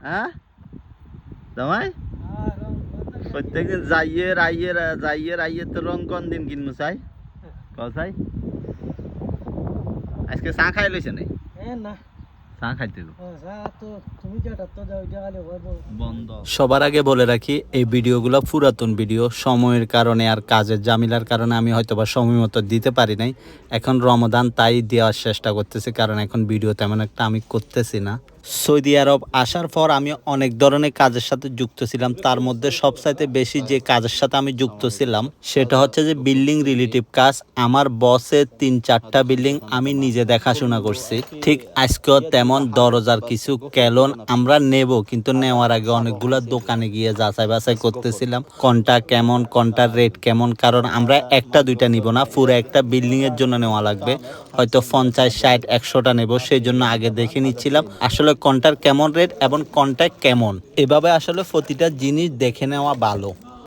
হ্যাঁ জামাই প্রত্যেকদিন যাইয়ে তো রং কোন দিন কিনবো চাই চাই আজকে চা খাই লইছে নাই না চা খাইতে বন্ধ। সবার আগে বলে রাখি এই ভিডিওগুলো পুরাতন ভিডিও, সময়ের কারণে আর কাজের ঝামেলার কারণে আমি হয়তোবা সময় মতো দিতে পারি নাই। এখন রমাদান তাই দেওয়ার চেষ্টা করতেছি, কারণ এখন ভিডিও তেমন একটা আমি করতেছি না। সৌদি আরব আসার পর আমি অনেক ধরনের কাজের সাথে যুক্ত ছিলাম, তার মধ্যে সবচাইতে বেশি যে কাজের সাথে আমি যুক্ত ছিলাম সেটা হচ্ছে যে বিল্ডিং রিলেটিভ কাজ। আমার বসের 3-4টা বিল্ডিং আমি নিজে দেখাশোনা করছি। ঠিক আজকেও তেমন দরজার কিছু ক্যালন আমরা নেব, কিন্তু নেওয়ার আগে অনেকগুলা দোকানে গিয়ে যাচাই বাছাই করতেছিলাম কোনটা কেমন, কোনটার রেট কেমন, কারণ আমরা 1টা 2টা নিব না, পুরো একটা বিল্ডিং এর জন্য নেওয়া লাগবে। হয়তো 50, 60, 100টা নেব, সেই জন্য আগে দেখে নিচ্ছিলাম আসলে কোনটার কেমন রেট এবং কোনটা কেমন। এভাবে আসলে প্রতিটা জিনিস দেখে নেওয়া ভালো।